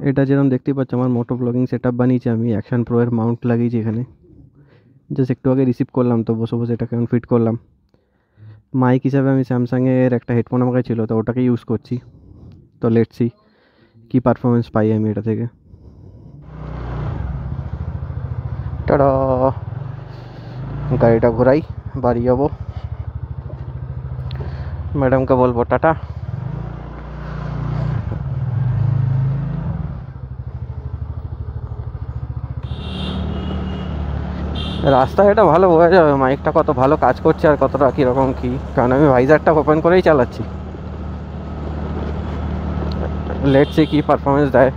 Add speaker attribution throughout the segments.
Speaker 1: এটা যেরকম দেখতেই পাচ্ছ আমার মোটো ব্লগিং সেটআপ বানিয়েছি আমি অ্যাকশন প্রো এর মাউন্ট লাগিয়েছি এখানে। জাস্ট একটু আগে রিসিভ করলাম তো বসে বসে এটাকে এখন ফিট করলাম। মাইক হিসাবে আমি স্যামসাং এর একটা হেডফোন আমার কাছে ছিল, তো ওটাকে ইউজ করছি। তো লেটস সি কি পারফরমেন্স পাই আমি এটা থেকে। টাটা, গাড়িটা ঘোরাই, বাড়ি যাবো, ম্যাডামকে বলবো টাটা। রাস্তা এটা ভালো বোঝা যাবে মাইকটা কত ভালো কাজ করছে আর কতটা কীরকম কী, কারণ আমি ভাইজারটা ওপেন করেই চালাচ্ছি। লেটস সি কী পারফরমেন্স দেয়।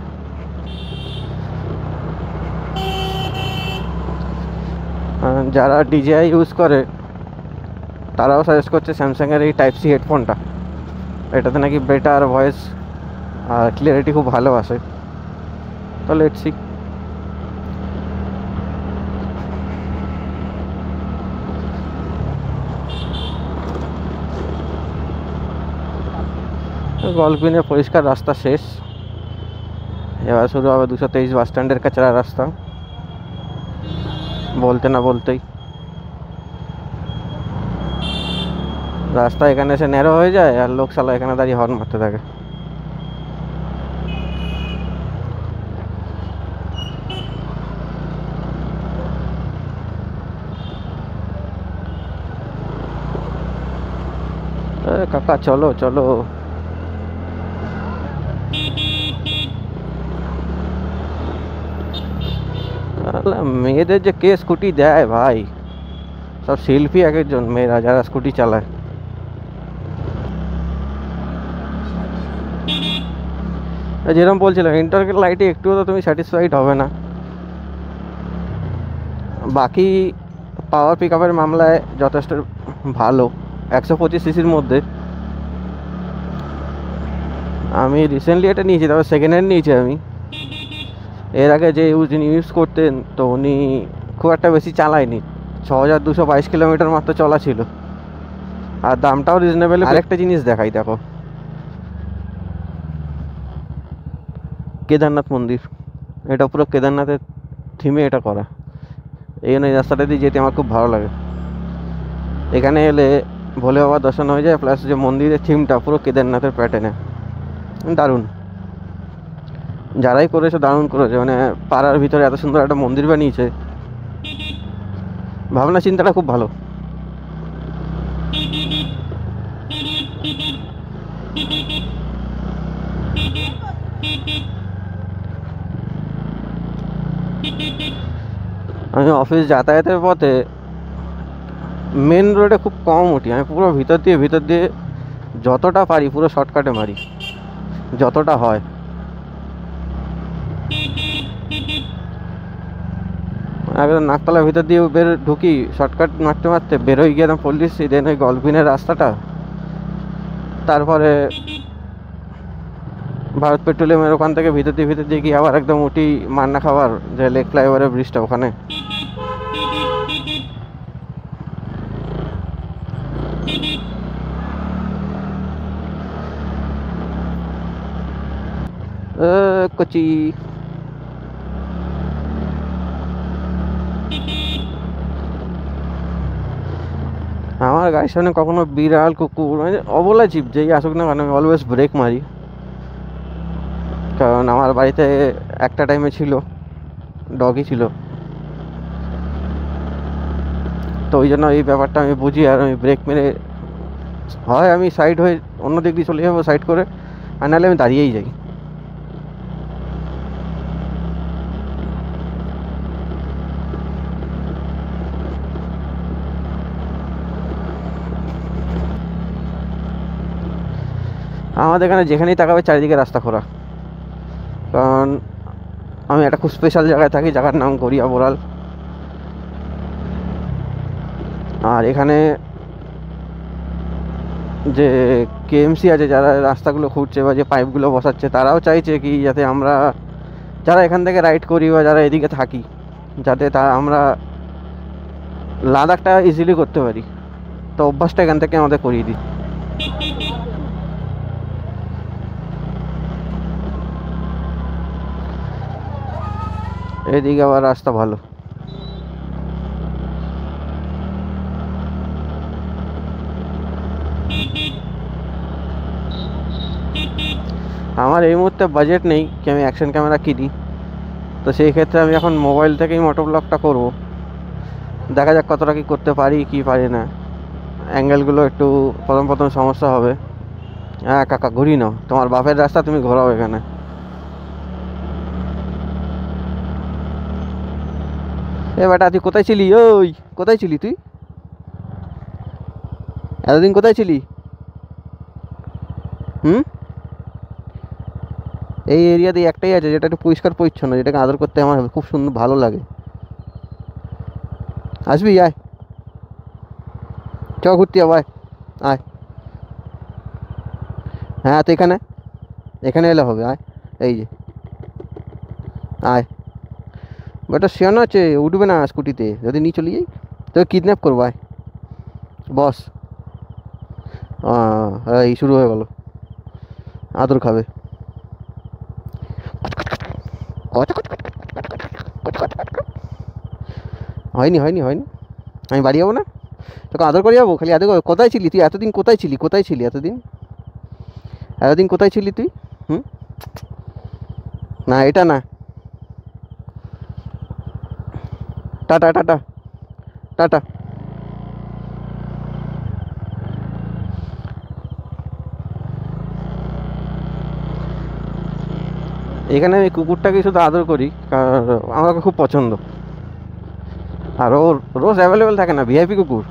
Speaker 1: যারা ডিজিআই ইউজ করে তারাও সাজেস্ট করছে স্যামসাংয়ের এই টাইপ সি হেডফোনটা। এটাতে নাকি বেটার ভয়েস আর ক্লিয়ারিটি খুব ভালো আসে। তো লেটস সি। গল্ফিনের পরিষ্কার রাস্তা শেষ, এবার শুরু হবে 223 বাস স্ট্যান্ডের কাছাড়া রাস্তা। বলতে না বলতেই রাস্তা এখানে এসে ন্যারো হয়ে যায় আর লোক শালা এখানে দাঁড়িয়ে হর্ন মারতে থাকে। কাকা চলো চলো। মেয়েদের যে কে স্কুটি দেয় ভাই, সব শিল্পী এক একজন মেয়েরা যারা স্কুটি চালায়। যেরকম বলছিলাম ইন্টারকেল লাইটে একটুও তো তুমি স্যাটিসফাইড হবে না। বাকি পাওয়ার পিক আপের মামলায় যথেষ্ট ভালো, 125 সিসির মধ্যে। আমি রিসেন্টলি এটা নিয়েছি, তবে সেকেন্ড হ্যান্ড নিয়েছি আমি। এর আগে যে যিনি ইউজ করতেন তো উনি খুব একটা বেশি চালায়নি, 6222 কিলোমিটার মাত্র চলা ছিল, আর দামটাও রিজনেবল। আরেকটা জিনিস দেখাই, দেখো কেদারনাথ মন্দির, এটা পুরো কেদারনাথের থিমে এটা করা। এই জন্য এই রাস্তাটা দিয়ে যেতে আমার খুব ভালো লাগে। এখানে এলে ভোলে বাবার দর্শন হয়ে যায়, প্লাস যে মন্দিরের থিমটা পুরো কেদারনাথের প্যাটার্নে, দারুণ। যারাই করেছে দারুণ করেছে, মানে পাড়ার ভিতরে এত সুন্দর একটা মন্দির বানিয়েছে, ভাবনা চিন্তাটা খুব ভালো। আমি অফিস যাতায়াতের পথে মেন রোডে খুব কম উঠি, আমি পুরো ভিতর দিয়ে যতটা পারি পুরো শর্টকাটে মারি, যতটা হয়। একদম নাকতলার ভিতর দিয়ে ঢুকি শর্টকাট মারতে মারতে, বেরোই গিয়ে একদম পল্লিশি, দেন ওই গল্ফিনের রাস্তাটা, তারপরে ভারত পেট্রোলিয়ামের ওখান থেকে ভিতর দিয়ে গিয়ে আবার একদম উঠি মান্না খাবার, যে লেক ফ্লাইওভারের ব্রিজটা ওখানে। কচি আমার গাড়ির সামনে কখনো বিড়াল কুকুর মানে অবলা জীব যেই আসুক না কেন, আমি অলওয়েজ ব্রেক মারি। কারণ আমার বাড়িতে একটা টাইমে ছিল ডগই ছিল, তো ওই জন্য এই ব্যাপারটা আমি বুঝি, আর আমি ব্রেক মেরে হয় আমি সাইড হয়ে অন্য দিক দিয়ে চলে যাবো সাইড করে, আর নাহলে আমি দাঁড়িয়েই যাই। আমাদের এখানে যেখানেই তাকাবে চারিদিকে রাস্তা খোলা, কারণ আমি একটা খুব স্পেশাল জায়গায় থাকি, জায়গার নাম গড়িয়া বোড়াল। আর এখানে যে কেএমসি আছে, যারা রাস্তাগুলো খুঁড়ছে বা যে পাইপগুলো বসাচ্ছে, তারাও চাইছে কি যাতে আমরা যারা এখান থেকে রাইড করি বা যারা এদিকে থাকি, যাতে আমরা লাদাখটা ইজিলি করতে পারি। তো অভ্যাসটা এখান থেকে আমাদের করিয়ে দিই। এদিকে আবার রাস্তা ভালো। আমার এই মুহূর্তে বাজেট নেই কি আমি অ্যাকশন ক্যামেরা কিনি, তো সেই ক্ষেত্রে আমি এখন মোবাইল থেকেই মোটোব্লগটা করব। দেখা যাক কতটা কি করতে পারি কি পারি না। অ্যাঙ্গেলগুলো একটু প্রথম প্রথম সমস্যা হবে। হ্যাঁ কাকা ঘুরি নাও, তোমার বাপের রাস্তা তুমি ঘোরাও এখানে। এ বেটা তুই কোথায় ছিলি? ওই কোথায় ছিলি তুই? এতদিন কোথায় ছিলি? হুম? এই এরিয়াতে একটাই আছে যেটা একটু পরিষ্কার পরিচ্ছন্ন, যেটাকে আদর করতে আমার খুব সুন্দর ভালো লাগে। আসবি আয়, চ ঘুরতে যাবো, আয় আয়। হ্যাঁ তো এখানে এখানে এলে হবে, আয়। এই যে আয়। বেটা শিয়ানো আছে, উঠবে না স্কুটিতে, যদি নিয়ে চলে যাই তোকে কিডন্যাপ করবো, আয় বস। এই শুরু হয়ে গেল, আদর খাবে। হয়নি হয়নি হয়নি, আমি বাড়ি যাবো না, তোকে আদর করে যাবো, খালি আদর। কোথায় ছিলি তুই এতদিন? কোথায় ছিলি? কোথায় ছিলি এতদিন? এতদিন কোথায় ছিলি তুই? হুম? না এটা না, টাটা টাটা টাটা। এখানে আমি কুকুরটাকে শুধু আদর করি কারণ আমাকে খুব পছন্দ। আর ও রোজ অ্যাভেলেবেল থাকে না, ভিআইপি কুকুর।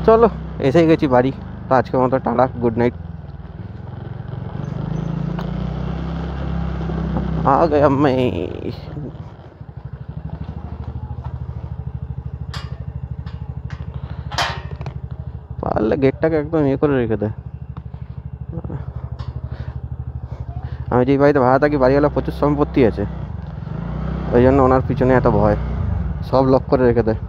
Speaker 1: চলো এসে গেছি বাড়ি, তো আজকের মতো টাটা, গুড নাইট। आ गया मैं। পারলে গেটটাকে একদম ইয়ে করে রেখে দেয়। আমি যেই বাড়িতে ভাড়া থাকি বাড়িওয়ালা প্রচুর সম্পত্তি আছে, ওই জন্য ওনার পিছনে এত ভয়, সব লক করে রেখে দেয়।